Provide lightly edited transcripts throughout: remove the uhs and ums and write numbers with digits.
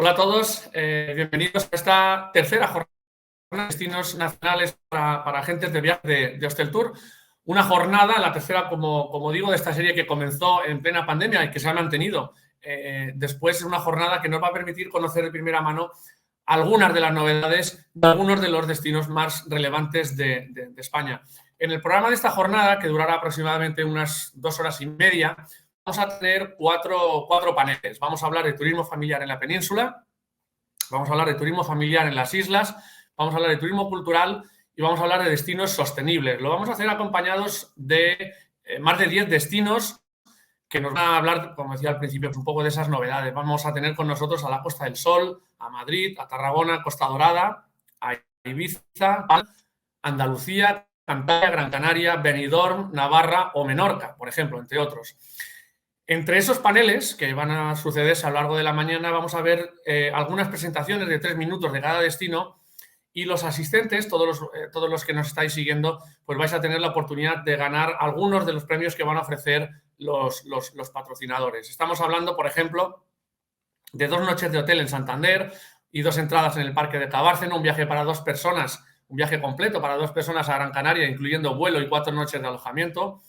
Hola a todos, bienvenidos a esta tercera jornada de destinos nacionales para agentes de viaje de Hosteltour. Una jornada, la tercera, como digo, de esta serie que comenzó en plena pandemia y que se ha mantenido. Después es una jornada que nos va a permitir conocer de primera mano algunas de las novedades de algunos de los destinos más relevantes de España. En el programa de esta jornada, que durará aproximadamente unas 2 horas y media, vamos a tener cuatro paneles. Vamos a hablar de turismo familiar en la península, vamos a hablar de turismo familiar en las islas, vamos a hablar de turismo cultural y vamos a hablar de destinos sostenibles. Lo vamos a hacer acompañados de más de 10 destinos que nos van a hablar, como decía al principio, un poco de esas novedades. Vamos a tener con nosotros a la Costa del Sol, a Madrid, a Tarragona, Costa Dorada, a Ibiza, Andalucía, Cantabria, Gran Canaria, Benidorm, Navarra o Menorca, por ejemplo, entre otros. Entre esos paneles que van a sucederse a lo largo de la mañana vamos a ver algunas presentaciones de 3 minutos de cada destino y los asistentes, todos los que nos estáis siguiendo, pues vais a tener la oportunidad de ganar algunos de los premios que van a ofrecer los patrocinadores. Estamos hablando, por ejemplo, de 2 noches de hotel en Santander y 2 entradas en el Parque de Cabárceno, un viaje para 2 personas, un viaje completo para 2 personas a Gran Canaria, incluyendo vuelo y 4 noches de alojamiento,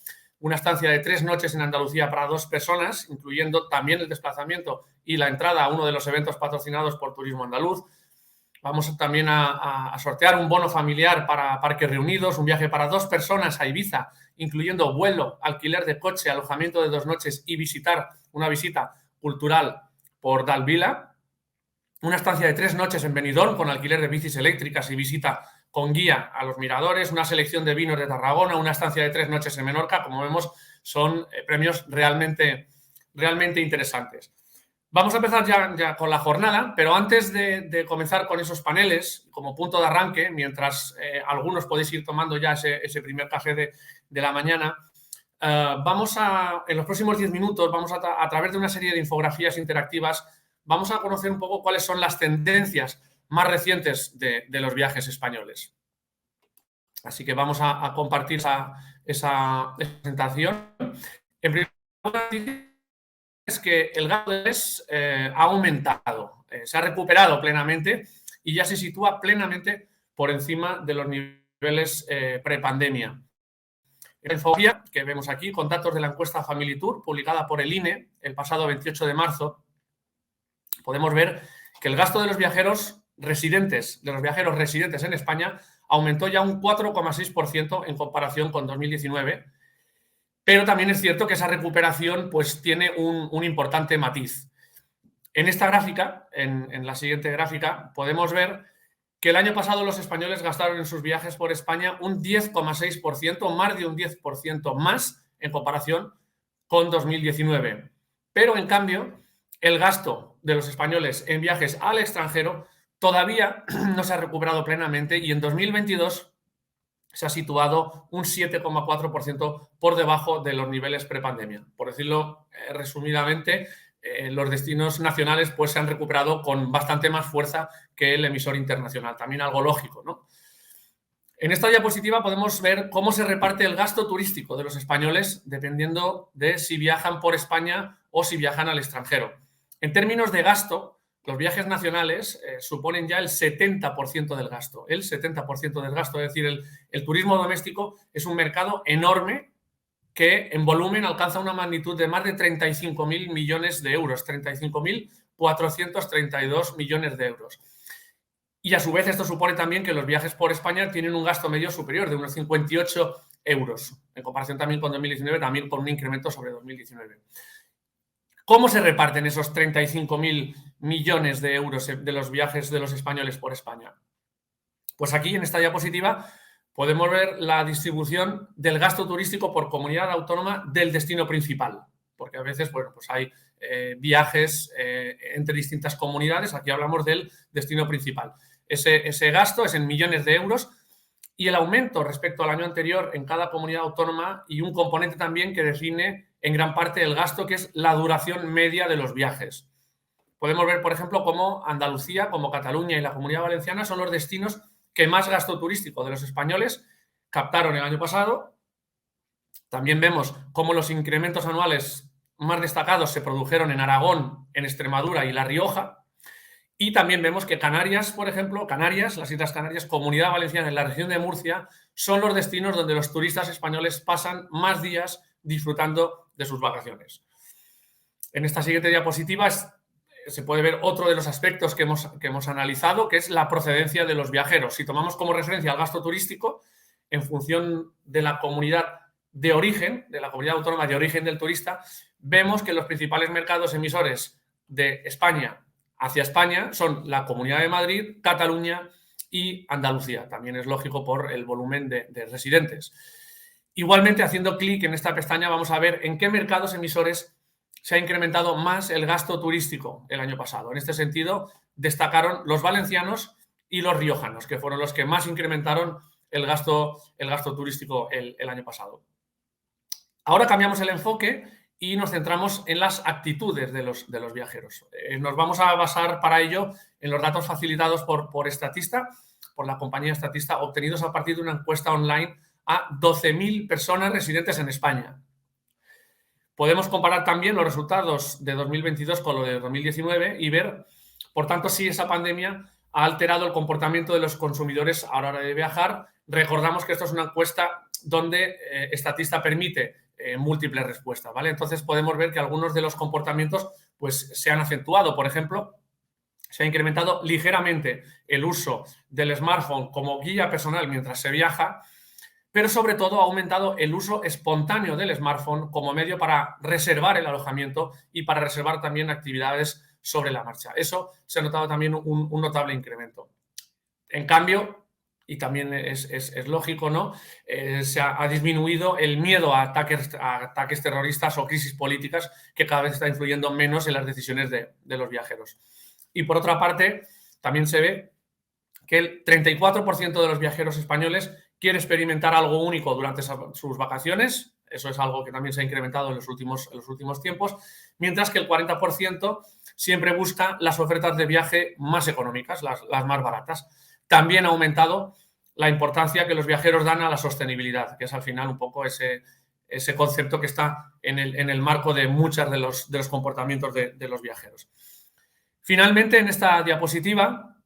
una estancia de 3 noches en Andalucía para 2 personas, incluyendo también el desplazamiento y la entrada a uno de los eventos patrocinados por Turismo Andaluz. Vamos también a sortear un bono familiar para Parques Reunidos, un viaje para 2 personas a Ibiza, incluyendo vuelo, alquiler de coche, alojamiento de 2 noches y una visita cultural por Dalvila, una estancia de 3 noches en Benidorm con alquiler de bicis eléctricas y visita con guía a los miradores, una selección de vinos de Tarragona, una estancia de 3 noches en Menorca. Como vemos, son premios realmente interesantes. Vamos a empezar ya con la jornada, pero antes de comenzar con esos paneles, como punto de arranque, mientras algunos podéis ir tomando ya ese primer café de la mañana, en los próximos 10 minutos, vamos a través de una serie de infografías interactivas, vamos a conocer un poco cuáles son las tendencias más recientes de los viajes españoles. Así que vamos a compartir esa presentación. En primer lugar, es que el gasto ha aumentado, se ha recuperado plenamente y ya se sitúa plenamente por encima de los niveles prepandemia. La infografía que vemos aquí, con datos de la encuesta Family Tour, publicada por el INE el pasado 28 de marzo, podemos ver que el gasto de los viajeros residentes en España aumentó ya un 4,6% en comparación con 2019, pero también es cierto que esa recuperación pues, tiene un importante matiz. En esta gráfica, en la siguiente gráfica, podemos ver que el año pasado los españoles gastaron en sus viajes por España un 10,6%, más de un 10% más en comparación con 2019. Pero, en cambio, el gasto de los españoles en viajes al extranjero todavía no se ha recuperado plenamente y en 2022 se ha situado un 7,4% por debajo de los niveles prepandemia. Por decirlo resumidamente, los destinos nacionales pues, se han recuperado con bastante más fuerza que el emisor internacional. También algo lógico, ¿no? En esta diapositiva podemos ver cómo se reparte el gasto turístico de los españoles dependiendo de si viajan por España o si viajan al extranjero. En términos de gasto, los viajes nacionales suponen ya el 70% del gasto. El 70% del gasto, es decir, el turismo doméstico es un mercado enorme que en volumen alcanza una magnitud de más de 35.000 millones de euros, 35.432 millones de euros. Y a su vez esto supone también que los viajes por España tienen un gasto medio superior de unos 58 euros, en comparación también con 2019, también con un incremento sobre 2019. ¿Cómo se reparten esos 35.000 millones de euros de los viajes de los españoles por España? Pues aquí, en esta diapositiva, podemos ver la distribución del gasto turístico por comunidad autónoma del destino principal, porque a veces, bueno, pues hay viajes entre distintas comunidades. Aquí hablamos del destino principal. Ese gasto es en millones de euros y el aumento respecto al año anterior en cada comunidad autónoma y un componente también que define en gran parte el gasto, que es la duración media de los viajes. Podemos ver, por ejemplo, cómo Andalucía, como Cataluña y la Comunidad Valenciana son los destinos que más gasto turístico de los españoles captaron el año pasado. También vemos cómo los incrementos anuales más destacados se produjeron en Aragón, en Extremadura y La Rioja. Y también vemos que Canarias, por ejemplo, Canarias, las Islas Canarias, Comunidad Valenciana, en la región de Murcia, son los destinos donde los turistas españoles pasan más días disfrutando de sus vacaciones. En esta siguiente diapositiva se puede ver otro de los aspectos que hemos analizado, que es la procedencia de los viajeros. Si tomamos como referencia el gasto turístico, en función de la comunidad de origen, de la comunidad autónoma de origen del turista, vemos que los principales mercados emisores de España hacia España son la Comunidad de Madrid, Cataluña y Andalucía. También es lógico por el volumen de residentes. Igualmente, haciendo clic en esta pestaña, vamos a ver en qué mercados emisores se ha incrementado más el gasto turístico el año pasado. En este sentido, destacaron los valencianos y los riojanos, que fueron los que más incrementaron el gasto turístico el año pasado. Ahora cambiamos el enfoque y nos centramos en las actitudes de los viajeros. Nos vamos a basar para ello en los datos facilitados por Statista, por la compañía Statista, obtenidos a partir de una encuesta online a 12.000 personas residentes en España. Podemos comparar también los resultados de 2022 con lo de 2019 y ver, por tanto, si esa pandemia ha alterado el comportamiento de los consumidores a la hora de viajar. Recordamos que esto es una encuesta donde Statista permite múltiples respuestas, ¿vale? Entonces podemos ver que algunos de los comportamientos pues, se han acentuado. Por ejemplo, se ha incrementado ligeramente el uso del smartphone como guía personal mientras se viaja, pero sobre todo ha aumentado el uso espontáneo del smartphone como medio para reservar el alojamiento y para reservar también actividades sobre la marcha. Eso se ha notado también un notable incremento. En cambio, y también es lógico, ¿no? Se ha disminuido el miedo a ataques terroristas o crisis políticas, que cada vez está influyendo menos en las decisiones de los viajeros. Y por otra parte, también se ve que el 34% de los viajeros españoles quiere experimentar algo único durante sus vacaciones. Eso es algo que también se ha incrementado en los últimos tiempos, mientras que el 40% siempre busca las ofertas de viaje más económicas, las más baratas. También ha aumentado la importancia que los viajeros dan a la sostenibilidad, que es al final un poco ese concepto que está en el marco de muchos de los comportamientos de los viajeros. Finalmente, en esta diapositiva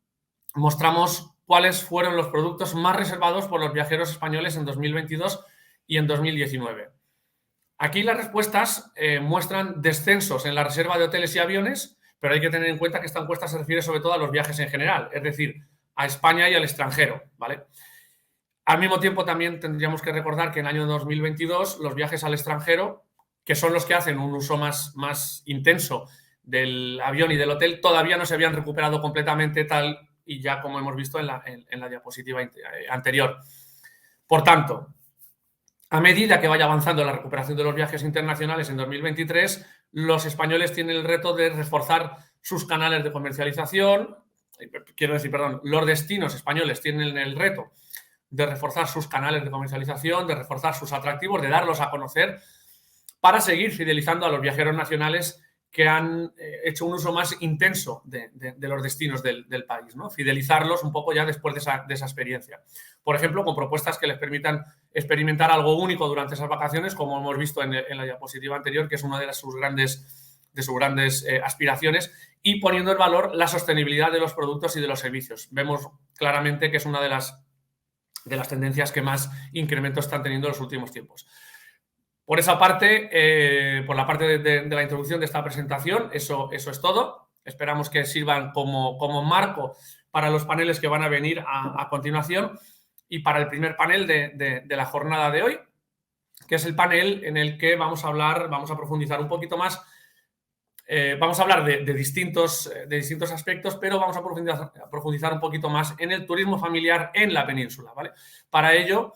mostramos cuáles fueron los productos más reservados por los viajeros españoles en 2022 y en 2019. Aquí las respuestas muestran descensos en la reserva de hoteles y aviones, pero hay que tener en cuenta que esta encuesta se refiere sobre todo a los viajes en general, es decir, a España y al extranjero, ¿vale? Al mismo tiempo, también tendríamos que recordar que en el año 2022 los viajes al extranjero, que son los que hacen un uso más intenso del avión y del hotel, todavía no se habían recuperado completamente tal y ya como hemos visto en la diapositiva anterior. Por tanto, a medida que vaya avanzando la recuperación de los viajes internacionales en 2023, los españoles tienen el reto de reforzar sus canales de comercialización. Los destinos españoles tienen el reto de reforzar sus canales de comercialización, de reforzar sus atractivos, de darlos a conocer para seguir fidelizando a los viajeros nacionales que han hecho un uso más intenso de los destinos del país, ¿no? Fidelizarlos un poco ya después de esa experiencia. Por ejemplo, con propuestas que les permitan experimentar algo único durante esas vacaciones, como hemos visto en la diapositiva anterior, que es una de sus grandes aspiraciones, y poniendo en valor la sostenibilidad de los productos y de los servicios. Vemos claramente que es una de las tendencias que más incremento están teniendo en los últimos tiempos. Por esa parte, por la parte de la introducción de esta presentación, eso es todo. Esperamos que sirvan como marco para los paneles que van a venir a continuación y para el primer panel de la jornada de hoy, que es el panel en el que vamos a profundizar un poquito más. Vamos a hablar de distintos aspectos, pero vamos a profundizar un poquito más en el turismo familiar en la península, ¿vale? Para ello,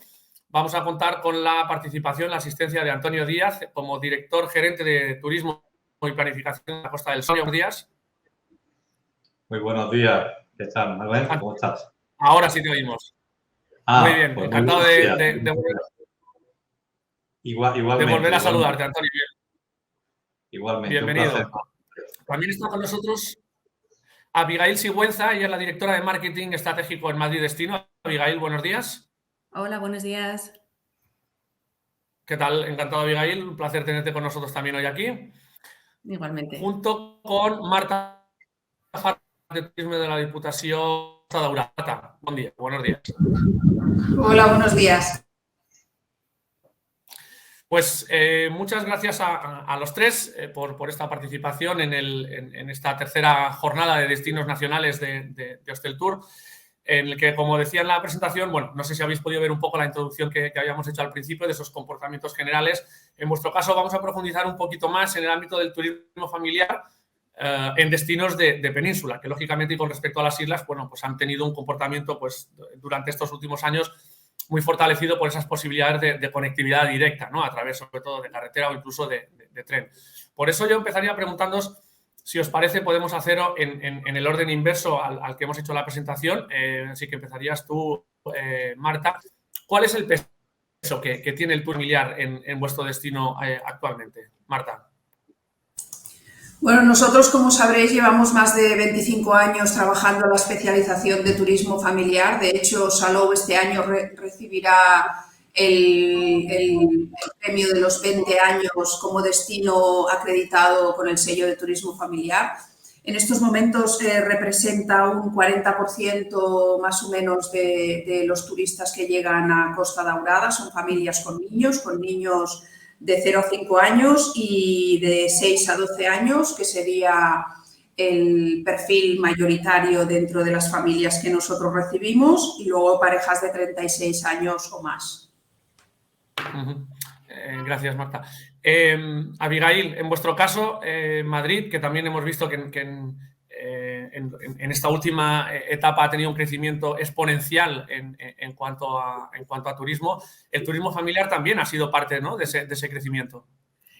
vamos a contar con la participación, la asistencia de Antonio Díaz como director gerente de Turismo y Planificación de la Costa del Sol. Buenos días. Muy buenos días. ¿Qué tal, Manuel? ¿Cómo estás? Ahora sí te oímos. Muy bien, pues encantado de volver a saludarte, Antonio. Igualmente, bienvenido. Un placer. También está con nosotros Abigail Sigüenza, ella es la directora de Marketing Estratégico en Madrid Destino. Abigail, buenos días. Hola, buenos días. ¿Qué tal? Encantado, Abigail. Un placer tenerte con nosotros también hoy aquí. Igualmente. Junto con Marta de Turismo de la Diputación Costa Daurada. Buen día, buenos días. Hola, buenos días. Pues muchas gracias a los tres por esta participación en esta tercera jornada de destinos nacionales de Hosteltour, en el que, como decía en la presentación, bueno, no sé si habéis podido ver un poco la introducción que habíamos hecho al principio de esos comportamientos generales. En vuestro caso vamos a profundizar un poquito más en el ámbito del turismo familiar en destinos de península, que lógicamente y con respecto a las islas, bueno, pues han tenido un comportamiento pues, durante estos últimos años muy fortalecido por esas posibilidades de conectividad directa, ¿no? A través, sobre todo, de carretera o incluso de tren. Por eso yo empezaría preguntándoos, si os parece, podemos hacerlo en el orden inverso al que hemos hecho la presentación. Así que empezarías tú, Marta. ¿Cuál es el peso que tiene el tour familiar en vuestro destino actualmente? Marta. Bueno, nosotros, como sabréis, llevamos más de 25 años trabajando en la especialización de turismo familiar. De hecho, Salou este año recibirá el premio de los 20 años como destino acreditado con el sello de turismo familiar. En estos momentos representa un 40% más o menos de los turistas que llegan a Costa Daurada. Son familias con niños de 0 a 5 años y de 6 a 12 años, que sería el perfil mayoritario dentro de las familias que nosotros recibimos, y luego parejas de 36 años o más. Gracias, Marta. Abigail, en vuestro caso, Madrid, que también hemos visto que en esta última etapa ha tenido un crecimiento exponencial en cuanto a turismo. El turismo familiar también ha sido parte, ¿no?, de ese crecimiento.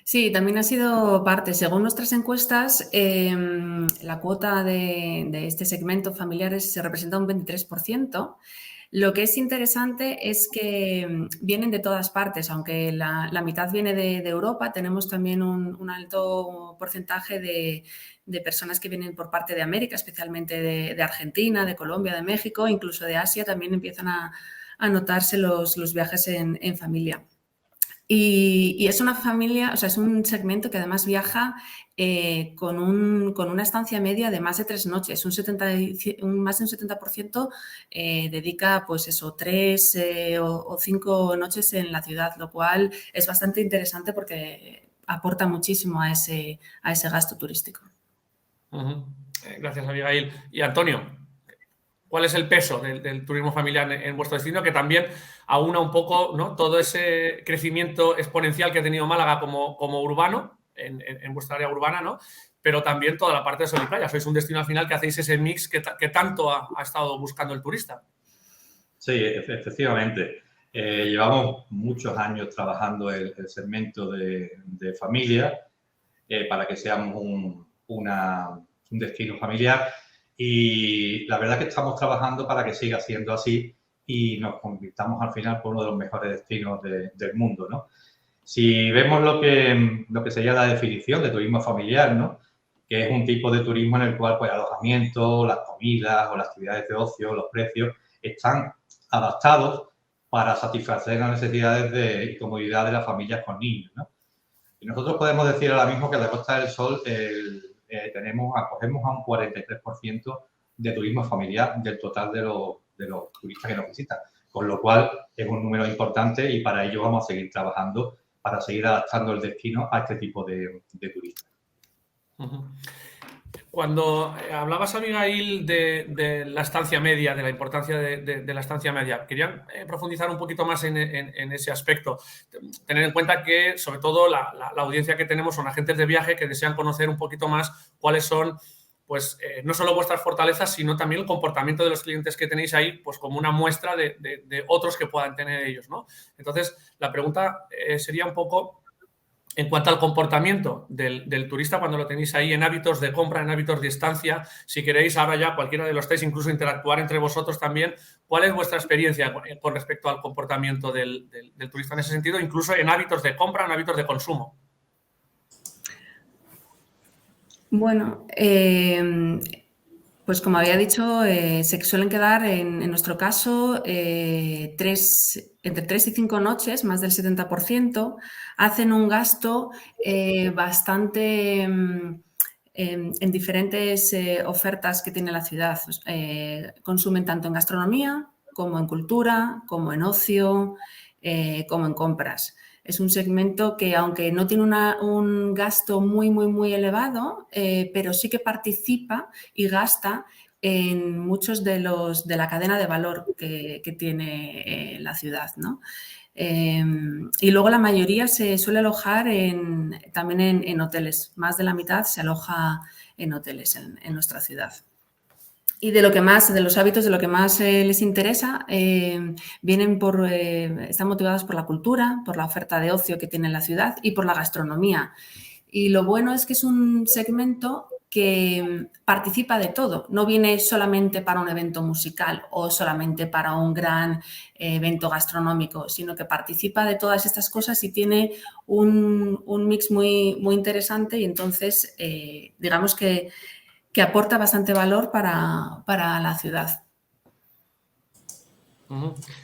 Sí, también ha sido parte. Según nuestras encuestas, la cuota de este segmento familiares se representa un 23%. Lo que es interesante es que vienen de todas partes, aunque la mitad viene de Europa. Tenemos también un alto porcentaje de personas que vienen por parte de América, especialmente de Argentina, de Colombia, de México, incluso de Asia. También empiezan a notarse los viajes en familia. Y es una familia, o sea, es un segmento que además viaja con una estancia media de más de 3 noches. Más de un 70% dedica, pues eso, 3 o 5 noches en la ciudad, lo cual es bastante interesante porque aporta muchísimo a ese gasto turístico. Gracias, Abigail. Y Antonio, ¿cuál es el peso del turismo familiar en vuestro destino? Que también aúna un poco, ¿no?, todo ese crecimiento exponencial que ha tenido Málaga como urbano, en vuestra área urbana, ¿no?, pero también toda la parte de sol y playa. Sois un destino al final que hacéis ese mix que tanto ha estado buscando el turista. Sí, efectivamente. Llevamos muchos años trabajando el segmento de familia para que seamos un destino familiar. Y la verdad es que estamos trabajando para que siga siendo así y nos convirtamos al final por uno de los mejores destinos del mundo, ¿no? Si vemos lo que sería la definición de turismo familiar, ¿no?, que es un tipo de turismo en el cual, pues, alojamiento, las comidas o las actividades de ocio, los precios están adaptados para satisfacer las necesidades y comodidad de las familias con niños, ¿no? Y nosotros podemos decir ahora mismo que en la Costa del Sol acogemos a un 43% de turismo familiar del total de los turistas que nos visitan, con lo cual es un número importante y para ello vamos a seguir trabajando para seguir adaptando el destino a este tipo de turistas. Cuando hablabas, Abigail, de la estancia media, de la importancia de la estancia media, quería profundizar un poquito más en ese aspecto. Tener en cuenta que, sobre todo, la audiencia que tenemos son agentes de viaje que desean conocer un poquito más cuáles son, pues, no solo vuestras fortalezas, sino también el comportamiento de los clientes que tenéis ahí, pues, como una muestra de otros que puedan tener ellos, ¿no? Entonces, la pregunta sería un poco en cuanto al comportamiento del turista cuando lo tenéis ahí, en hábitos de compra, en hábitos de estancia. Si queréis, ahora ya cualquiera de los tres, incluso interactuar entre vosotros también, ¿cuál es vuestra experiencia con respecto al comportamiento del turista en ese sentido, incluso en hábitos de compra, en hábitos de consumo? Bueno, pues como había dicho, se suelen quedar, en nuestro caso, entre 3 y 5 noches, más del 70%, hacen un gasto bastante en diferentes ofertas que tiene la ciudad. Consumen tanto en gastronomía como en cultura, como en ocio, como en compras. Es un segmento que, aunque no tiene un gasto muy elevado, pero sí que participa y gasta en muchos de la cadena de valor que tiene la ciudad, ¿no? Y luego la mayoría se suele alojar también en hoteles. Más de la mitad se aloja en hoteles en nuestra ciudad. Y de los hábitos, de lo que más les interesa, están motivados por la cultura, por la oferta de ocio que tiene la ciudad y por la gastronomía. Y lo bueno es que es un segmento que participa de todo. No viene solamente para un evento musical o solamente para un gran evento gastronómico, sino que participa de todas estas cosas y tiene un mix muy interesante, y entonces digamos que aporta bastante valor para la ciudad.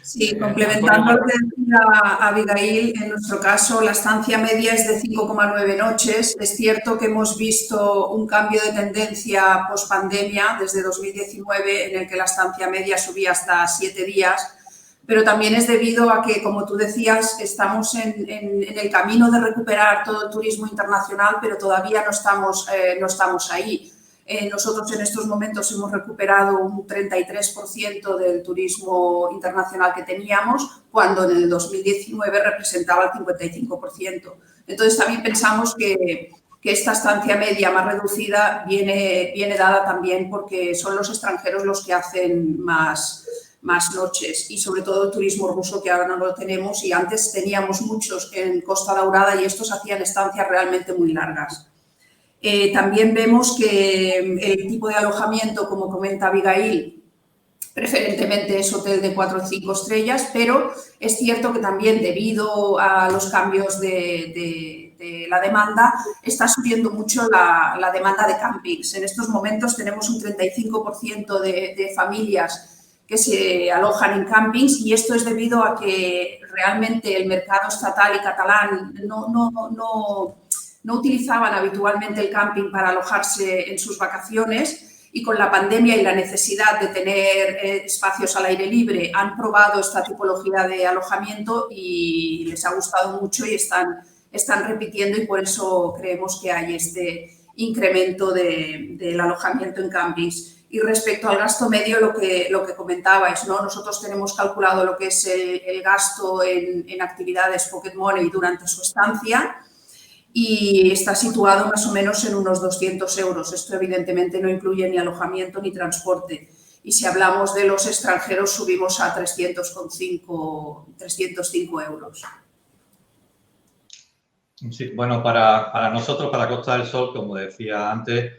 Sí, complementando lo que decía Abigail, en nuestro caso la estancia media es de 5,9 noches. Es cierto que hemos visto un cambio de tendencia post-pandemia desde 2019, en el que la estancia media subía hasta 7 días, pero también es debido a que, como tú decías, estamos en el camino de recuperar todo el turismo internacional, pero todavía no estamos ahí. Nosotros en estos momentos hemos recuperado un 33% del turismo internacional que teníamos, cuando en el 2019 representaba el 55%. Entonces también pensamos que esta estancia media más reducida viene dada también porque son los extranjeros los que hacen más noches, y sobre todo el turismo ruso, que ahora no lo tenemos, y antes teníamos muchos en Costa Daurada y estos hacían estancias realmente muy largas. También vemos que el tipo de alojamiento, como comenta Abigail, preferentemente es hotel de 4 o 5 estrellas, pero es cierto que también, debido a los cambios de la demanda, está subiendo mucho la demanda de campings. En estos momentos tenemos un 35% de familias que se alojan en campings, y esto es debido a que realmente el mercado estatal y catalán no utilizaban habitualmente el camping para alojarse en sus vacaciones, y con la pandemia y la necesidad de tener espacios al aire libre han probado esta tipología de alojamiento y les ha gustado mucho y están repitiendo, y por eso creemos que hay este incremento del alojamiento en campings. Y respecto al gasto medio, lo que comentabais, ¿no? Nosotros tenemos calculado lo que es el gasto en actividades Pocket Money durante su estancia, y está situado más o menos en unos 200 euros. Esto evidentemente no incluye ni alojamiento ni transporte. Y si hablamos de los extranjeros, subimos a 305 euros. Sí, bueno, para nosotros, para Costa del Sol, como decía antes,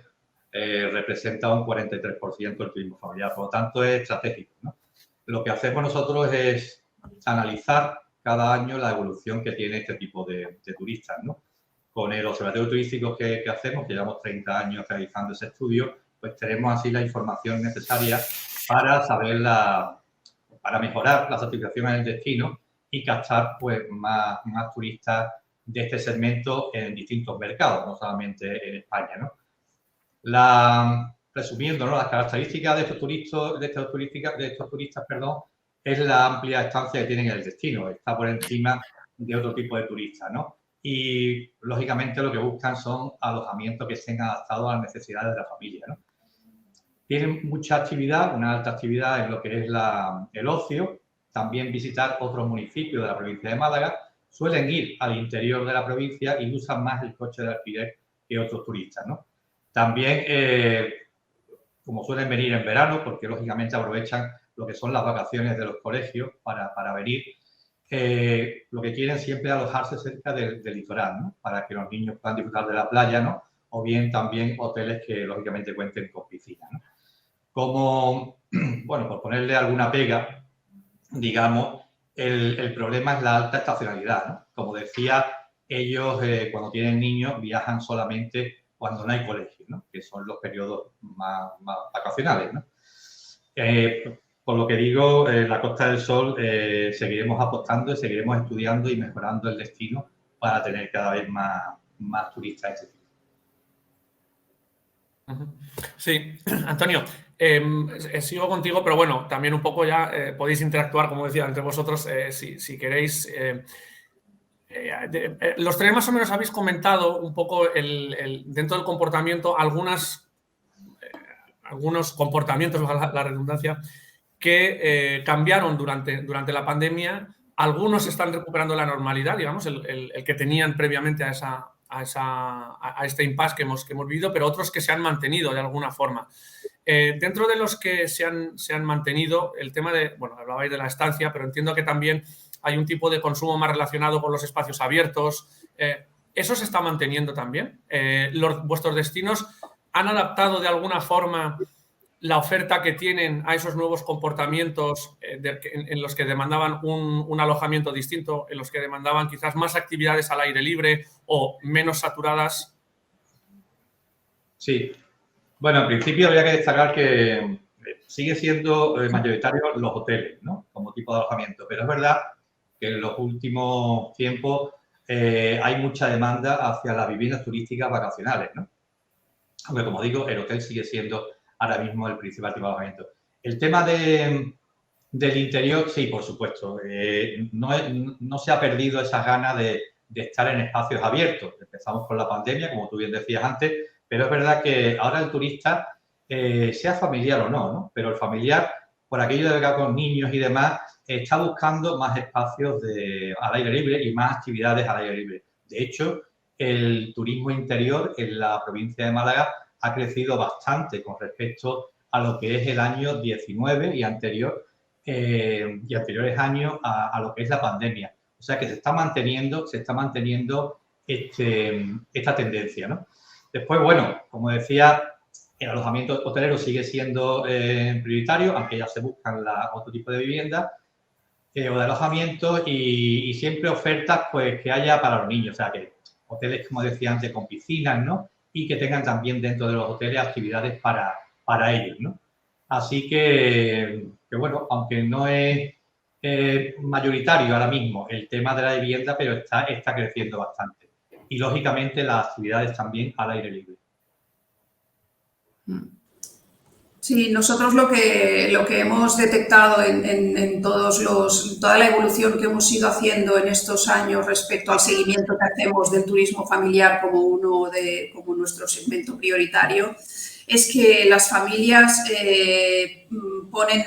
representa un 43% del turismo familiar. Por lo tanto, es estratégico, ¿no? Lo que hacemos nosotros es analizar cada año la evolución que tiene este tipo de turistas, ¿no? Con el observatorio turístico que hacemos, que llevamos 30 años realizando ese estudio, pues tenemos así la información necesaria para para mejorar la satisfacción en el destino y captar pues más turistas de este segmento en distintos mercados, no solamente en España, ¿no? Resumiendo, ¿no?, las características de estos turistas, es la amplia estancia que tienen en el destino. Está por encima de otro tipo de turistas, ¿no? Y, lógicamente, lo que buscan son alojamientos que estén adaptados a las necesidades de la familia, ¿no? Tienen mucha actividad, una alta actividad en lo que es el ocio, también visitar otros municipios de la provincia de Málaga, suelen ir al interior de la provincia y usan más el coche de alquiler que otros turistas, ¿no? También, como suelen venir en verano, porque lógicamente aprovechan lo que son las vacaciones de los colegios para venir, lo que quieren siempre es alojarse cerca del litoral, ¿no?, para que los niños puedan disfrutar de la playa, ¿no? O bien también hoteles que lógicamente cuenten con piscina, ¿no? Como, bueno, por ponerle alguna pega, digamos, el problema es la alta estacionalidad, ¿no? Como decía, ellos cuando tienen niños viajan solamente cuando no hay colegio, ¿no?, que son los periodos más vacacionales, ¿no? Por lo que digo, la Costa del Sol seguiremos apostando y seguiremos estudiando y mejorando el destino para tener cada vez más turistas de este tipo. Sí, Antonio, sigo contigo, pero bueno, también un poco ya podéis interactuar, como decía, entre vosotros, si queréis. Los tres más o menos habéis comentado un poco dentro del comportamiento algunos comportamientos, la redundancia, que cambiaron durante la pandemia. Algunos están recuperando la normalidad, digamos, el que tenían previamente a este impasse que hemos vivido, pero otros que se han mantenido de alguna forma. Dentro de los que se han mantenido, el tema bueno, hablabais de la estancia, pero entiendo que también hay un tipo de consumo más relacionado con los espacios abiertos. ¿Eso se está manteniendo también? ¿Vuestros destinos han adaptado de alguna forma la oferta que tienen a esos nuevos comportamientos en los que demandaban un alojamiento distinto, en los que demandaban quizás más actividades al aire libre o menos saturadas? Sí. Bueno, en principio habría que destacar que sigue siendo mayoritario los hoteles, ¿no? Como tipo de alojamiento, pero es verdad que en los últimos tiempos hay mucha demanda hacia las viviendas turísticas vacacionales, ¿no? Aunque, como digo, el hotel sigue siendo ahora mismo el principal tipo de alojamiento. El tema del interior, sí, por supuesto. No se ha perdido esa gana de estar en espacios abiertos. Empezamos con la pandemia, como tú bien decías antes, pero es verdad que ahora el turista, sea familiar o no, ¿no? Pero el familiar, por aquello de llegar con niños y demás, está buscando más espacios al aire libre y más actividades al aire libre. De hecho, el turismo interior en la provincia de Málaga ha crecido bastante con respecto a lo que es el año 19 y anteriores años a lo que es la pandemia. O sea que se está manteniendo esta tendencia, ¿no? Después, bueno, como decía, el alojamiento hotelero sigue siendo prioritario, aunque ya se buscan otro tipo de viviendas o de alojamiento y siempre ofertas pues que haya para los niños. O sea, que hoteles, como decía antes, con piscinas, ¿no? Y que tengan también dentro de los hoteles actividades para ellos, ¿no? Así que bueno, aunque no es mayoritario ahora mismo el tema de la vivienda, pero está creciendo bastante. Y, lógicamente, las actividades también al aire libre. Sí, nosotros lo que hemos detectado en toda la evolución que hemos ido haciendo en estos años respecto al seguimiento que hacemos del turismo familiar como nuestro segmento prioritario es que las familias se ponen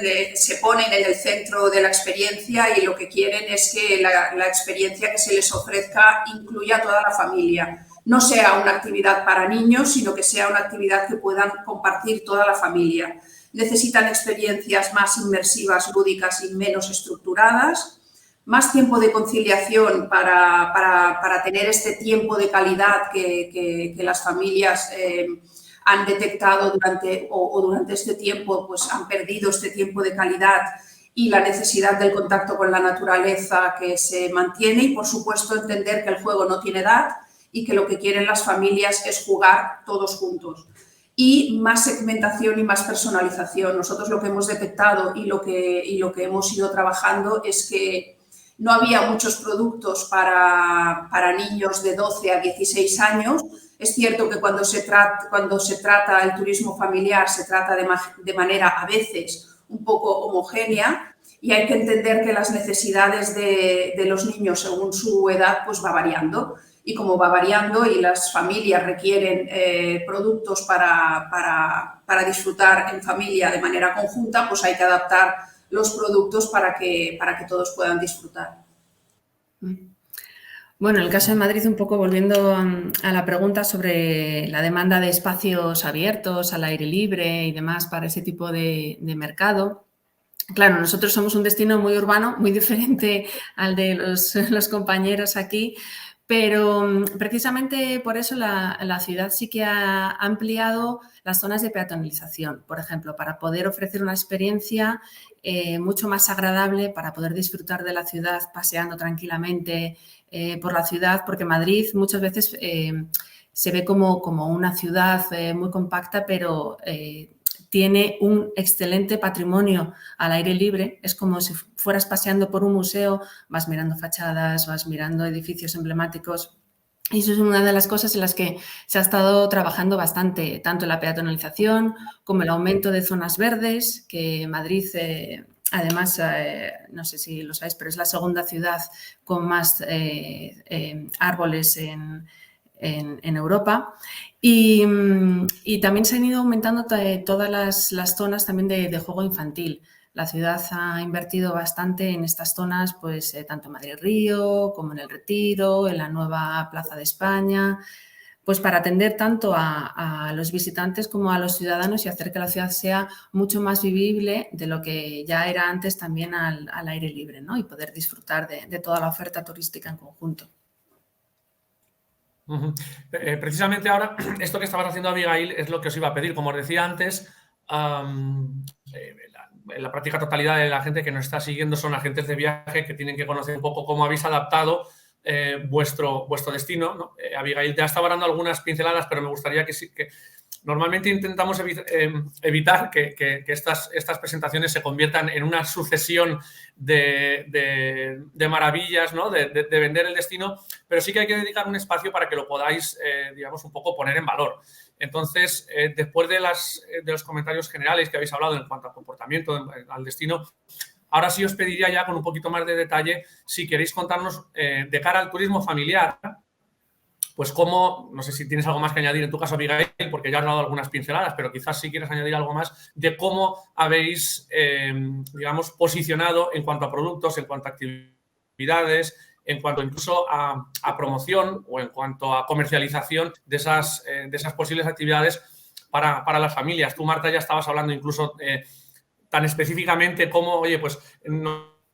en el centro de la experiencia y lo que quieren es que la experiencia que se les ofrezca incluya a toda la familia. No sea una actividad para niños, sino que sea una actividad que puedan compartir toda la familia. Necesitan experiencias más inmersivas, lúdicas y menos estructuradas, más tiempo de conciliación para tener este tiempo de calidad que las familias han detectado durante este tiempo, pues han perdido este tiempo de calidad y la necesidad del contacto con la naturaleza que se mantiene y, por supuesto, entender que el juego no tiene edad y que lo que quieren las familias es jugar todos juntos. Y más segmentación y más personalización. Nosotros lo que hemos detectado y lo que hemos ido trabajando es que no había muchos productos para niños de 12 a 16 años. Es cierto que cuando se trata el turismo familiar se trata de manera a veces un poco homogénea y hay que entender que las necesidades de los niños según su edad pues va variando. Y como va variando y las familias requieren productos para disfrutar en familia de manera conjunta, pues hay que adaptar los productos para que todos puedan disfrutar. Bueno, en el caso de Madrid, un poco volviendo a la pregunta sobre la demanda de espacios abiertos, al aire libre y demás para ese tipo de mercado. Claro, nosotros somos un destino muy urbano, muy diferente al de los compañeros aquí, pero precisamente por eso la ciudad sí que ha ampliado las zonas de peatonalización, por ejemplo, para poder ofrecer una experiencia mucho más agradable, para poder disfrutar de la ciudad paseando tranquilamente por la ciudad, porque Madrid muchas veces se ve como una ciudad muy compacta, pero tiene un excelente patrimonio al aire libre. Es como si fueras paseando por un museo, vas mirando fachadas, vas mirando edificios emblemáticos Y eso es una de las cosas en las que se ha estado trabajando bastante, tanto la peatonalización como el aumento de zonas verdes, que Madrid, además, no sé si lo sabéis, pero es la segunda ciudad con más árboles en Europa. Y también se han ido aumentando todas las zonas también de juego infantil. La ciudad ha invertido bastante en estas zonas, pues tanto en Madrid-Río como en El Retiro, en la nueva Plaza de España, pues para atender tanto a los visitantes como a los ciudadanos y hacer que la ciudad sea mucho más vivible de lo que ya era antes también al aire libre, ¿no? Y poder disfrutar de toda la oferta turística en conjunto. Precisamente ahora, esto que estabas haciendo, Abigail, es lo que os iba a pedir. Como os decía antes, la práctica totalidad de la gente que nos está siguiendo son agentes de viaje que tienen que conocer un poco cómo habéis adaptado vuestro destino, ¿no? Abigail te ha estado dando algunas pinceladas, pero me gustaría que normalmente intentamos evitar que estas presentaciones se conviertan en una sucesión de maravillas, ¿no? de vender el destino, pero sí que hay que dedicar un espacio para que lo podáis, digamos, un poco poner en valor. Entonces, después de los comentarios generales que habéis hablado en cuanto al comportamiento, al destino, ahora sí os pediría ya con un poquito más de detalle si queréis contarnos de cara al turismo familiar, pues cómo, no sé si tienes algo más que añadir en tu caso, Abigail, porque ya has dado algunas pinceladas, pero quizás si quieres añadir algo más de cómo habéis, digamos, posicionado en cuanto a productos, en cuanto a actividades, en cuanto incluso a promoción o en cuanto a comercialización de esas posibles actividades para las familias. Tú, Marta, ya estabas hablando incluso tan específicamente como, oye, pues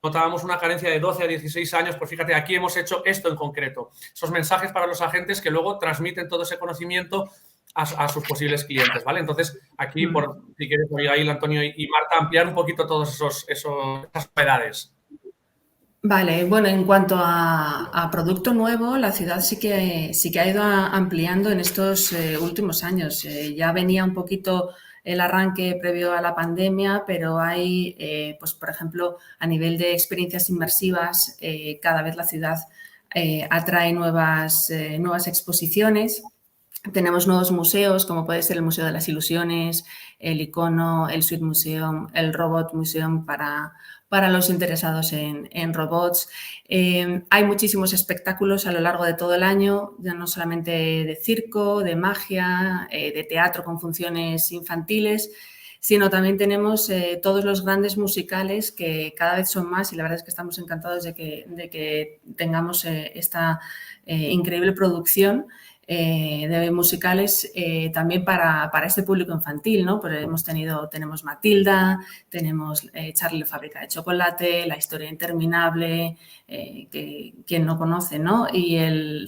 notábamos una carencia de 12 a 16 años, pues fíjate, aquí hemos hecho esto en concreto. Esos mensajes para los agentes que luego transmiten todo ese conocimiento a sus posibles clientes, ¿vale? Entonces, aquí, si quieres, Abigail, Antonio y Marta, ampliar un poquito todas esas novedades. Vale, bueno, en cuanto a producto nuevo, la ciudad sí que ha ido ampliando en estos últimos años. Ya venía un poquito el arranque previo a la pandemia, pero hay, pues por ejemplo, a nivel de experiencias inmersivas, cada vez la ciudad atrae nuevas exposiciones. Tenemos nuevos museos, como puede ser el Museo de las Ilusiones, el Icono, el Sweet Museum, el Robot Museum para los interesados en robots. Hay muchísimos espectáculos a lo largo de todo el año, ya no solamente de circo, de magia, de teatro con funciones infantiles, sino también tenemos todos los grandes musicales que cada vez son más y la verdad es que estamos encantados de que tengamos esta increíble producción de musicales también para este público infantil, ¿no? Pues tenemos Matilda, tenemos Charlie la fábrica de chocolate, La historia interminable, que quien no conoce, ¿no? Y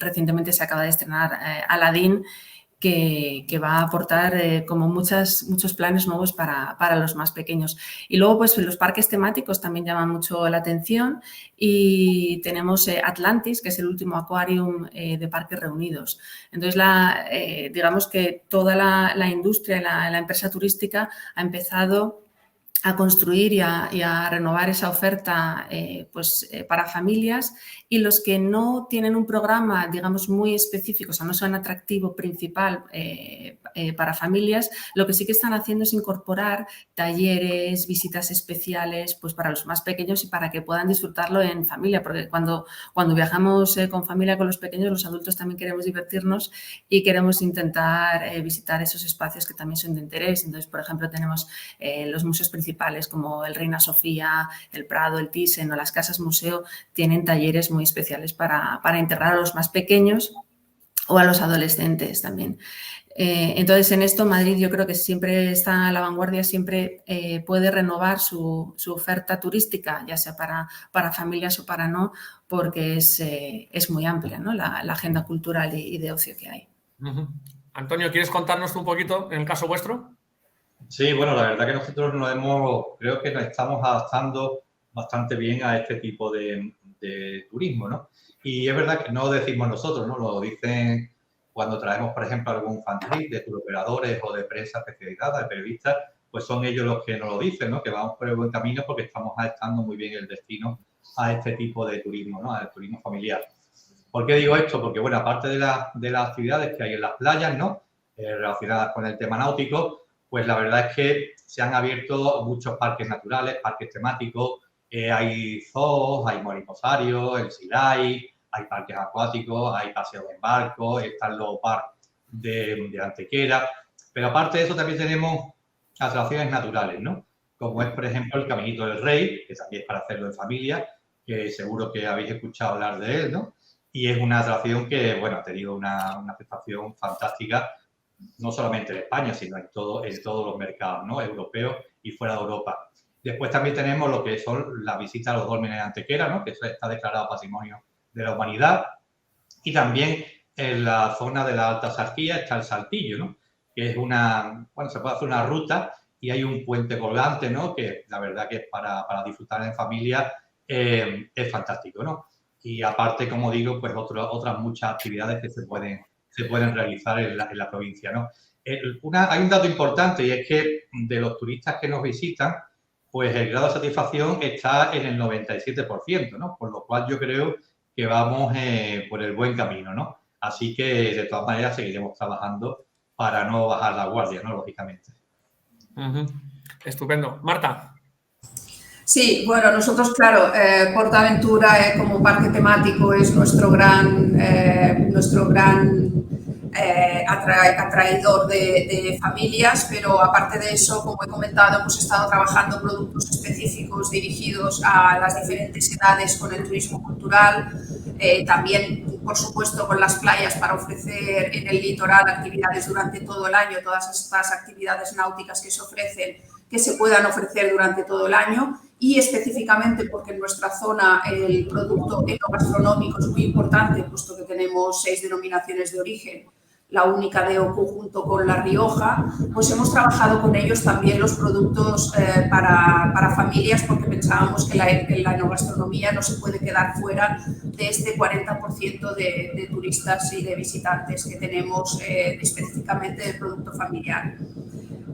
recientemente se acaba de estrenar Aladdin, que va a aportar como muchos planes nuevos para los más pequeños. Y luego, pues los parques temáticos también llaman mucho la atención y tenemos Atlantis, que es el último aquarium de Parques Reunidos. Entonces, digamos que toda la industria, la empresa turística ha empezado a construir y a renovar esa oferta para familias, y los que no tienen un programa, digamos, muy específico, o sea, no son atractivo principal para familias, lo que sí que están haciendo es incorporar talleres, visitas especiales, pues para los más pequeños y para que puedan disfrutarlo en familia, porque cuando viajamos con familia, con los pequeños, los adultos también queremos divertirnos y queremos intentar visitar esos espacios que también son de interés. Entonces, por ejemplo, tenemos los museos principales como el Reina Sofía, el Prado, el Thyssen o las casas museo, tienen talleres muy especiales para integrar a los más pequeños o a los adolescentes también. Entonces, en esto Madrid yo creo que siempre está a la vanguardia, siempre puede renovar su oferta turística, ya sea para familias o para no, porque es muy amplia, ¿no? la agenda cultural y de ocio que hay. Antonio, ¿quieres contarnos un poquito en el caso vuestro? Sí, bueno, la verdad que nosotros creo que nos estamos adaptando bastante bien a este tipo de turismo, ¿no? Y es verdad que no lo decimos nosotros, ¿no? Lo dicen cuando traemos, por ejemplo, algún fan trip de turoperadores o de prensa especializada, de periodistas, pues son ellos los que nos lo dicen, ¿no? Que vamos por el buen camino porque estamos adaptando muy bien el destino a este tipo de turismo, ¿no? Al turismo familiar. ¿Por qué digo esto? Porque, bueno, aparte de las actividades que hay en las playas, ¿no? Relacionadas con el tema náutico, pues la verdad es que se han abierto muchos parques naturales, parques temáticos, hay zoos, hay mariposarios, el Silay, hay parques acuáticos, hay paseos en barco, está el Lobo Park de Antequera, pero aparte de eso también tenemos atracciones naturales, ¿no? Como es, por ejemplo, el Caminito del Rey, que también es para hacerlo en familia, que seguro que habéis escuchado hablar de él, ¿no? Y es una atracción que, bueno, ha tenido una aceptación fantástica, no solamente en España, sino en todos los mercados, ¿no? Europeos y fuera de Europa. Después también tenemos lo que son las visitas a los dólmenes de Antequera, ¿no? Que eso está declarado Patrimonio de la Humanidad. Y también en la zona de la Alta Sarquía está el Saltillo, ¿no? Que es se puede hacer una ruta y hay un puente colgante, ¿no? Que la verdad que para disfrutar en familia es fantástico, ¿no? Y aparte, como digo, pues otras muchas actividades que se pueden realizar en la provincia, ¿no? Hay un dato importante y es que de los turistas que nos visitan, pues el grado de satisfacción está en el 97%, ¿no? Por lo cual yo creo que vamos por el buen camino, ¿no? Así que, de todas maneras, seguiremos trabajando para no bajar la guardia, ¿no? Lógicamente. Estupendo. Marta. Sí, bueno, nosotros, claro, PortAventura como parque temático es nuestro gran atraidor de familias, pero aparte de eso, como he comentado, hemos estado trabajando productos específicos dirigidos a las diferentes edades con el turismo cultural, también, por supuesto, con las playas para ofrecer en el litoral actividades durante todo el año, todas estas actividades náuticas que se ofrecen, que se puedan ofrecer durante todo el año, y específicamente porque en nuestra zona el producto enogastronómico es muy importante, puesto que tenemos 6 denominaciones de origen, la única de OCU junto con La Rioja, pues hemos trabajado con ellos también los productos para familias, porque pensábamos que la enogastronomía no se puede quedar fuera de este 40% de turistas y de visitantes que tenemos específicamente del producto familiar.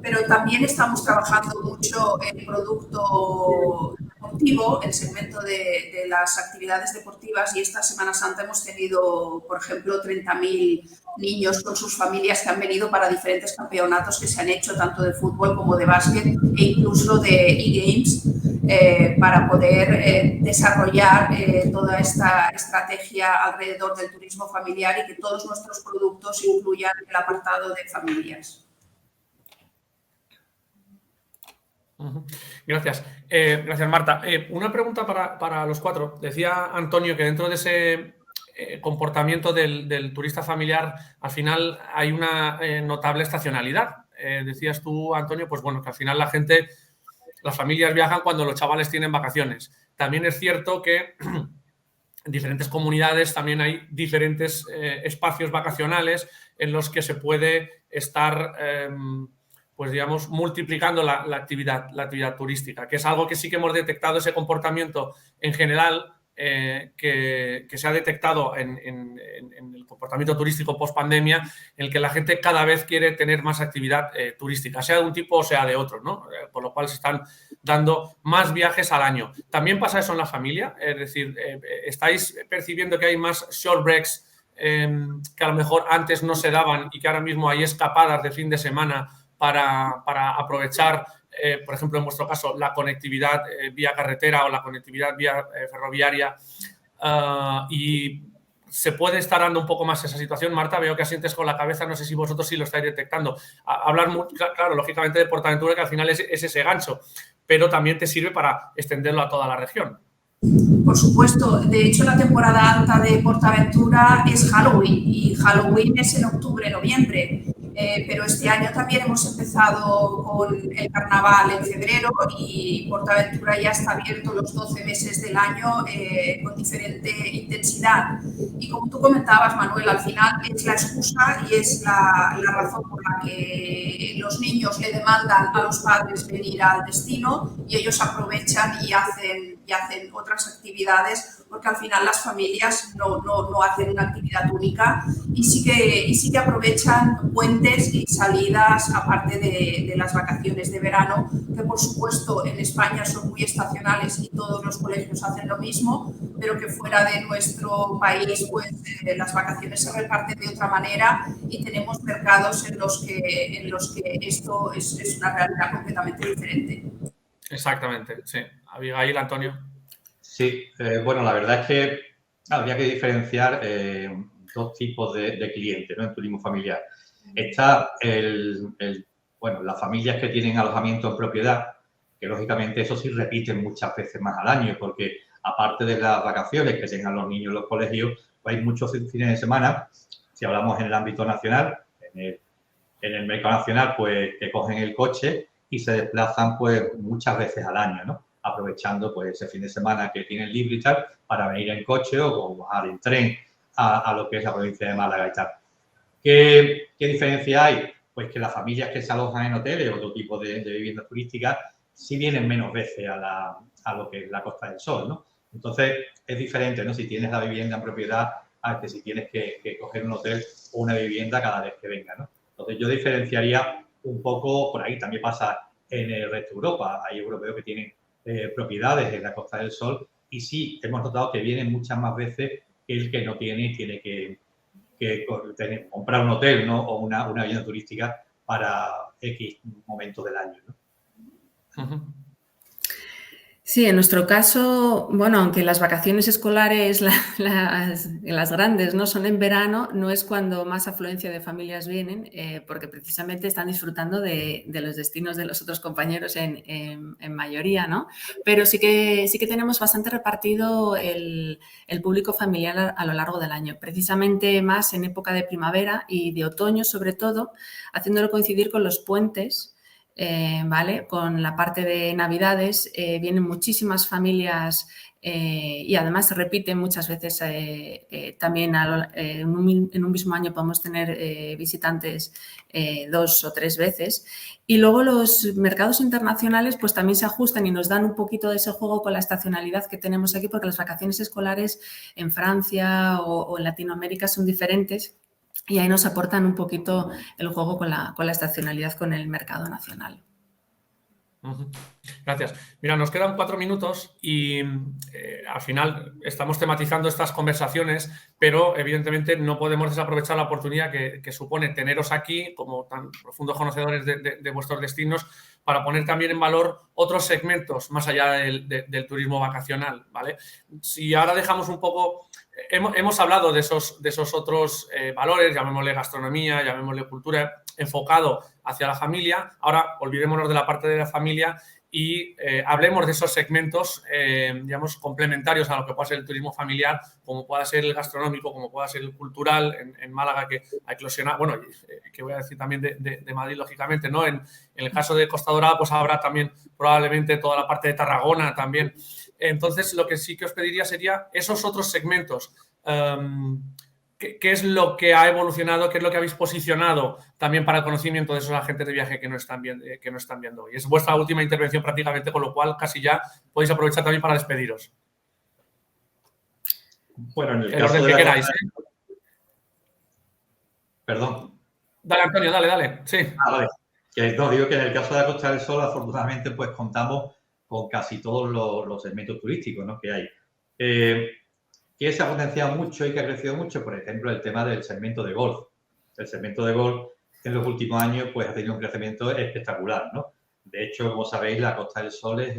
Pero también estamos trabajando mucho en producto deportivo, el segmento de las actividades deportivas, y esta Semana Santa hemos tenido, por ejemplo, 30.000 niños con sus familias que han venido para diferentes campeonatos que se han hecho, tanto de fútbol como de básquet e incluso de e-games, para poder desarrollar toda esta estrategia alrededor del turismo familiar y que todos nuestros productos incluyan el apartado de familias. Gracias. Gracias, Marta. Una pregunta para los cuatro. Decía Antonio que dentro de ese comportamiento del turista familiar, al final hay una notable estacionalidad. Decías tú, Antonio, pues bueno, que al final las familias viajan cuando los chavales tienen vacaciones. También es cierto que en diferentes comunidades también hay diferentes espacios vacacionales en los que se puede estar pues digamos, multiplicando la actividad turística, que es algo que sí que hemos detectado, ese comportamiento en general que se ha detectado en el comportamiento turístico post-pandemia, en el que la gente cada vez quiere tener más actividad turística, sea de un tipo o sea de otro, ¿no? Por lo cual se están dando más viajes al año. ¿También pasa eso en la familia? Es decir, ¿estáis percibiendo que hay más short breaks que a lo mejor antes no se daban y que ahora mismo hay escapadas de fin de semana para aprovechar, por ejemplo, en vuestro caso, la conectividad vía carretera o la conectividad vía ferroviaria, y se puede estar dando un poco más esa situación? Marta, veo que asientes con la cabeza, no sé si vosotros sí lo estáis detectando. Hablar, claro, lógicamente de PortAventura, que al final es ese gancho, pero también te sirve para extenderlo a toda la región. Por supuesto. De hecho, la temporada alta de PortAventura es Halloween, y Halloween es en octubre, noviembre. Pero este año también hemos empezado con el carnaval en febrero, y PortAventura ya está abierto los 12 meses del año con diferente intensidad. Y como tú comentabas, Manuel, al final es la excusa y es la razón por la que los niños le demandan a los padres venir al destino, y ellos aprovechan y hacen otras actividades, porque al final las familias no hacen una actividad única, y sí que aprovechan puentes y salidas aparte de las vacaciones de verano, que por supuesto en España son muy estacionales y todos los colegios hacen lo mismo, pero que fuera de nuestro país pues las vacaciones se reparten de otra manera y tenemos mercados en los que esto es una realidad completamente diferente. Exactamente, sí. Abigail, Antonio. Sí, bueno, la verdad es que habría que diferenciar dos tipos de clientes, ¿no?, en turismo familiar. Está bueno, las familias que tienen alojamiento en propiedad, que lógicamente eso sí repiten muchas veces más al año, porque aparte de las vacaciones que tengan los niños en los colegios, pues hay muchos fines de semana, si hablamos en el ámbito nacional, en el mercado nacional, pues que cogen el coche y se desplazan pues muchas veces al año, ¿no?, aprovechando pues ese fin de semana que tienen libre y tal, para venir en coche o bajar en tren a lo que es la provincia de Málaga y tal. ¿Qué diferencia hay? Pues que las familias que se alojan en hoteles o otro tipo de viviendas turísticas sí vienen menos veces a lo que es la Costa del Sol, ¿no? Entonces, es diferente, ¿no?, si tienes la vivienda en propiedad a que si tienes que coger un hotel o una vivienda cada vez que venga, ¿no? Entonces, yo diferenciaría un poco, por ahí también pasa en el resto de Europa. Hay europeos que tienen propiedades en la Costa del Sol y sí, hemos notado que vienen muchas más veces que el que no tiene y tiene que comprar un hotel, ¿no?, o una vivienda turística para X momentos del año, ¿no? Uh-huh. Sí, en nuestro caso, bueno, aunque las vacaciones escolares, las grandes, ¿no?, son en verano, no es cuando más afluencia de familias vienen, porque precisamente están disfrutando de los destinos de los otros compañeros en mayoría, ¿no? Pero sí que tenemos bastante repartido el público familiar a lo largo del año, precisamente más en época de primavera y de otoño, sobre todo, haciéndolo coincidir con los puentes. ¿Vale? Con la parte de Navidades vienen muchísimas familias y además se repiten muchas veces también en un mismo año podemos tener visitantes 2 o 3 veces. Y luego los mercados internacionales pues también se ajustan y nos dan un poquito de ese juego con la estacionalidad que tenemos aquí, porque las vacaciones escolares en Francia o en Latinoamérica son diferentes. Y ahí nos aportan un poquito el juego con la estacionalidad con el mercado nacional. Uh-huh. Gracias. Mira, nos quedan 4 minutos y al final estamos tematizando estas conversaciones, pero evidentemente no podemos desaprovechar la oportunidad que supone teneros aquí como tan profundos conocedores de vuestros destinos, para poner también en valor otros segmentos más allá del turismo vacacional, ¿vale? Si ahora dejamos un poco... Hemos hablado de esos otros valores, llamémosle gastronomía, llamémosle cultura, enfocado hacia la familia. Ahora olvidémonos de la parte de la familia y hablemos de esos segmentos, digamos, complementarios a lo que pueda ser el turismo familiar, como pueda ser el gastronómico, como pueda ser el cultural en Málaga, que ha eclosionado, bueno, que voy a decir también de Madrid, lógicamente, ¿no? En el caso de Costa Dorada, pues habrá también probablemente toda la parte de Tarragona también. Entonces, lo que sí que os pediría sería esos otros segmentos. ¿Qué es lo que ha evolucionado? ¿Qué es lo que habéis posicionado también para el conocimiento de esos agentes de viaje que no están viendo hoy? Es vuestra última intervención prácticamente, con lo cual casi ya podéis aprovechar también para despediros. Bueno, en el caso orden que queráis. Perdón. Dale, Antonio, dale. Sí. Vale. No, digo que en el caso de la Costa del Sol, afortunadamente, pues contamos con casi todos los segmentos turísticos, ¿no?, que hay. Que se ha potenciado mucho y que ha crecido mucho, por ejemplo, el tema del segmento de golf. El segmento de golf en los últimos años pues ha tenido un crecimiento espectacular, ¿no? De hecho, como sabéis, la Costa del Sol es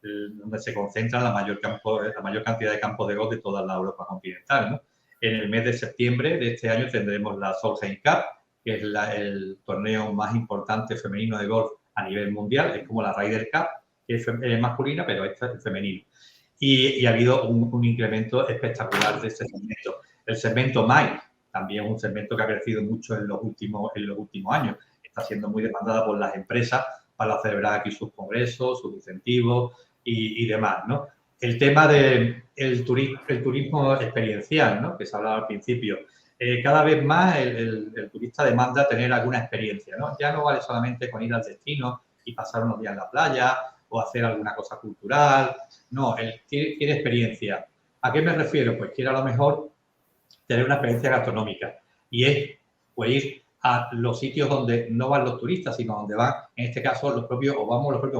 donde se concentra la mayor cantidad de campos de golf de toda la Europa continental, ¿no? En el mes de septiembre de este año tendremos la Solheim Cup, que es el torneo más importante femenino de golf a nivel mundial. Es como la Ryder Cup, que es masculina, pero esta es femenino. Y ha habido un incremento espectacular de este segmento. El segmento MICE también es un segmento que ha crecido mucho en los últimos años. Está siendo muy demandada por las empresas para celebrar aquí sus congresos, sus incentivos y demás, ¿no? El tema del turismo experiencial, ¿no?, que se hablaba al principio. Cada vez más el turista demanda tener alguna experiencia, ¿no? Ya no vale solamente con ir al destino y pasar unos días en la playa o hacer alguna cosa cultural. No, él quiere experiencia. ¿A qué me refiero? Pues quiere a lo mejor tener una experiencia gastronómica. Y es pues ir a los sitios donde no van los turistas, sino donde van, en este caso, los propios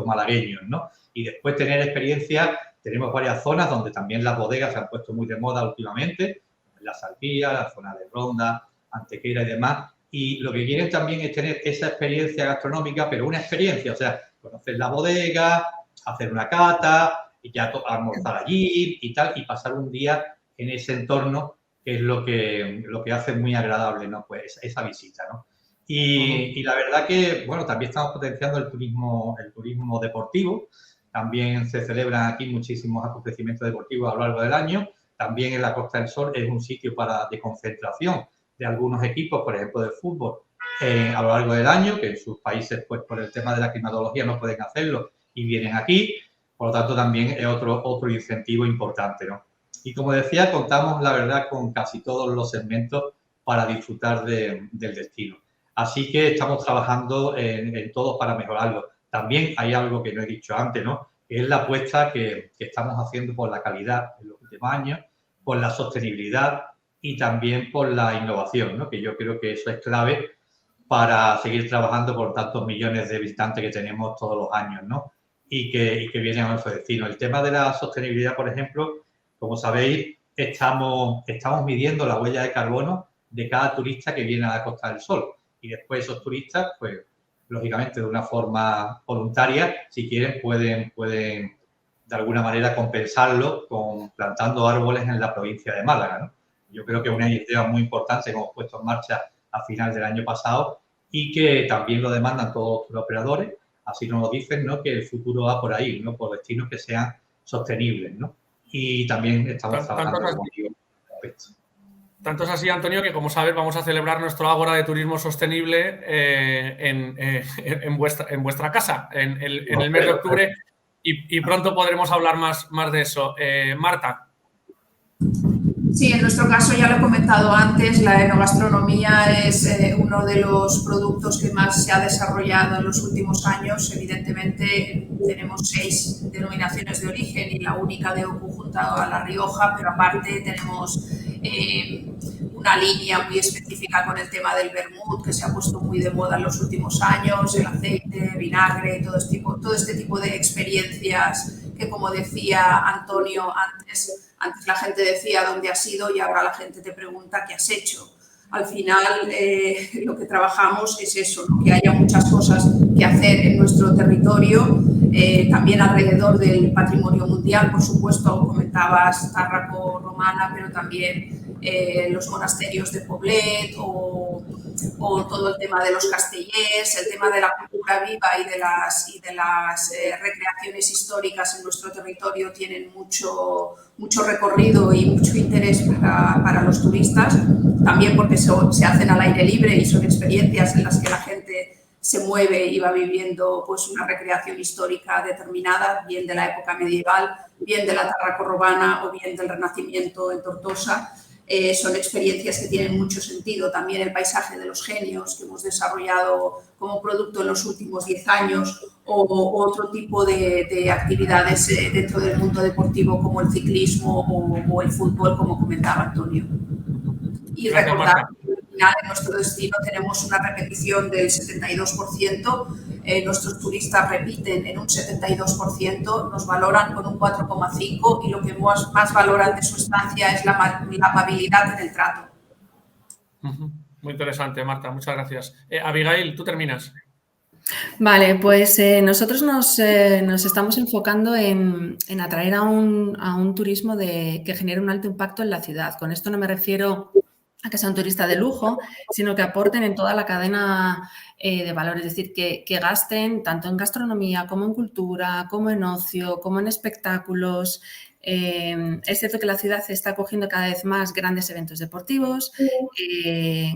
malagueños, ¿no? Y después tener experiencias tenemos varias zonas donde también las bodegas se han puesto muy de moda últimamente, la Salpía, la zona de Ronda, Antequera y demás. Y lo que quieren también es tener esa experiencia gastronómica, pero una experiencia, o sea, conocer la bodega, hacer una cata, y ya almorzar allí y tal, y pasar un día en ese entorno, que es lo que hace muy agradable, ¿no? Pues esa visita, ¿no? Y la verdad que, bueno, también estamos potenciando el turismo deportivo. También se celebran aquí muchísimos acontecimientos deportivos a lo largo del año. También en la Costa del Sol es un sitio de concentración de algunos equipos, por ejemplo, de fútbol, a lo largo del año, que en sus países, pues por el tema de la climatología no pueden hacerlo y vienen aquí. Por lo tanto, también es otro incentivo importante, ¿no? Y como decía, contamos, la verdad, con casi todos los segmentos para disfrutar del destino. Así que estamos trabajando en todo para mejorarlo. También hay algo que no he dicho antes, ¿no? Que es la apuesta que estamos haciendo por la calidad en los últimos años, por la sostenibilidad y también por la innovación, ¿no? Que yo creo que eso es clave para seguir trabajando por tantos millones de visitantes que tenemos todos los años, ¿no? Y que vienen a nuestro destino. El tema de la sostenibilidad, por ejemplo, como sabéis, estamos midiendo la huella de carbono de cada turista que viene a la Costa del Sol. Y después esos turistas, pues, lógicamente, de una forma voluntaria, si quieren, pueden de alguna manera compensarlo plantando árboles en la provincia de Málaga, ¿no? Yo creo que es una idea muy importante que hemos puesto en marcha a final del año pasado y que también lo demandan todos los operadores. Así nos lo dicen, ¿no? Que el futuro va por ahí, ¿no? Por destinos que sean sostenibles, ¿no? Y también estamos trabajando como digo, en este aspecto. Tanto es así, Antonio, que como sabes vamos a celebrar nuestro Ágora de Turismo Sostenible en vuestra casa en el mes de octubre y pronto podremos hablar más de eso. Marta. Sí, en nuestro caso ya lo he comentado antes, la enogastronomía es uno de los productos que más se ha desarrollado en los últimos años. Evidentemente tenemos 6 denominaciones de origen y la única de Ocu junto a La Rioja, pero aparte tenemos una línea muy específica con el tema del vermut, que se ha puesto muy de moda en los últimos años, el aceite, vinagre, todo este tipo de experiencias que, como decía Antonio antes la gente decía dónde has ido y ahora la gente te pregunta qué has hecho. Al final, lo que trabajamos es eso, ¿no? Que haya muchas cosas que hacer en nuestro territorio, también alrededor del patrimonio mundial, por supuesto, comentabas Tárraco Romana, pero también los monasterios de Poblet o todo el tema de los castellers, el tema de la cultura viva y de las recreaciones históricas en nuestro territorio tienen mucho recorrido y mucho interés para los turistas, también porque se hacen al aire libre y son experiencias en las que la gente se mueve y va viviendo pues una recreación histórica determinada, bien de la época medieval, bien de la Tárraco Romana o bien del Renacimiento en Tortosa. Son experiencias que tienen mucho sentido. También el paisaje de los genios que hemos desarrollado como producto en los últimos 10 años o otro tipo de actividades dentro del mundo deportivo como el ciclismo o el fútbol, como comentaba Antonio. Y recordar que al final en nuestro destino tenemos una repetición del 72%, nuestros turistas repiten en un 72%, nos valoran con un 4,5% y lo que más valoran de su estancia es la amabilidad en el trato. Muy interesante, Marta, muchas gracias. Abigail, tú terminas. Vale, pues nosotros nos estamos enfocando en atraer a un turismo que genere un alto impacto en la ciudad. Con esto no me refiero a que sea un turista de lujo, sino que aporten en toda la cadena de valor, es decir, que gasten tanto en gastronomía como en cultura, como en ocio, como en espectáculos. Es cierto que la ciudad está acogiendo cada vez más grandes eventos deportivos,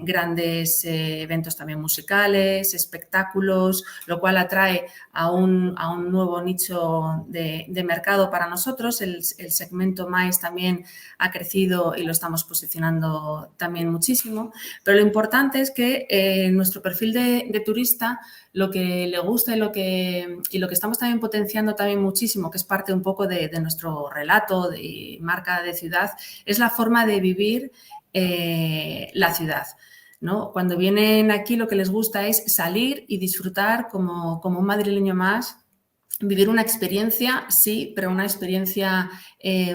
grandes eventos también musicales, espectáculos, lo cual atrae a un nuevo nicho de mercado para nosotros. El segmento MICE también ha crecido y lo estamos posicionando también muchísimo, pero lo importante es que nuestro perfil de turista, lo que le gusta y lo que estamos también potenciando también muchísimo, que es parte un poco de nuestro relato de marca de ciudad, es la forma de vivir la ciudad, ¿no? Cuando vienen aquí lo que les gusta es salir y disfrutar como un madrileño más vivir una experiencia, sí, pero una experiencia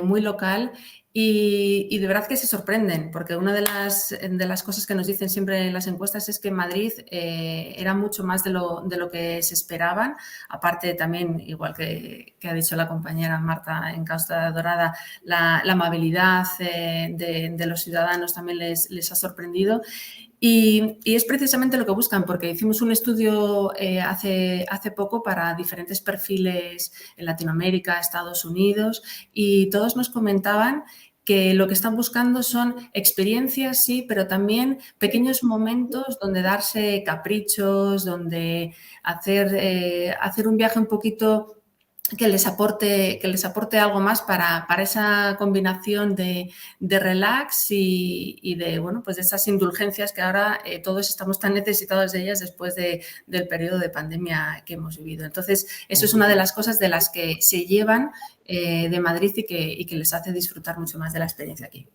muy local. Y de verdad que se sorprenden, porque una de las cosas que nos dicen siempre en las encuestas es que Madrid era mucho más de lo que se esperaban. Aparte también, igual que ha dicho la compañera Marta en Costa Dorada, la amabilidad de los ciudadanos también les ha sorprendido. Y es precisamente lo que buscan, porque hicimos un estudio hace poco para diferentes perfiles en Latinoamérica, Estados Unidos, y todos nos comentaban que lo que están buscando son experiencias, sí, pero también pequeños momentos donde darse caprichos, donde hacer un viaje un poquito que les aporte algo más para esa combinación de relax y de, bueno, pues de esas indulgencias que ahora todos estamos tan necesitados de ellas después del periodo de pandemia que hemos vivido. Entonces, eso es una de las cosas de las que se llevan de Madrid y que les hace disfrutar mucho más de la experiencia aquí.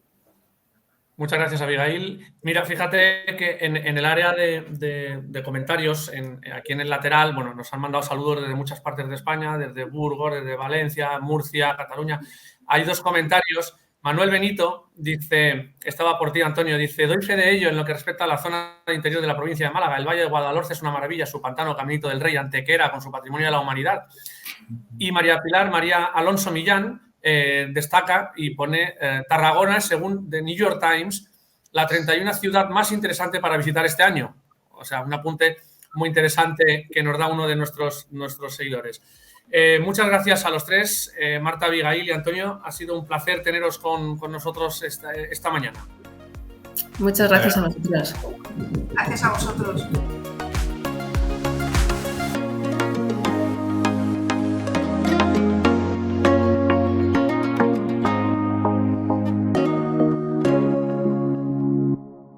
Muchas gracias, Abigail. Mira, fíjate que en el área de comentarios, aquí en el lateral, bueno, nos han mandado saludos desde muchas partes de España, desde Burgos, desde Valencia, Murcia, Cataluña. Hay 2 comentarios. Manuel Benito dice, estaba por ti, Antonio, dice, doy fe de ello en lo que respecta a la zona interior de la provincia de Málaga. El Valle de Guadalhorce es una maravilla, su pantano, Caminito del Rey, Antequera, con su patrimonio de la humanidad. Y María Alonso Millán destaca y pone Tarragona, según The New York Times, la 31 ciudad más interesante para visitar este año. O sea, un apunte muy interesante que nos da uno de nuestros seguidores. Muchas gracias a los 3, Marta, Abigail y Antonio. Ha sido un placer teneros con nosotros esta mañana. Muchas gracias a vosotros. Gracias a vosotros.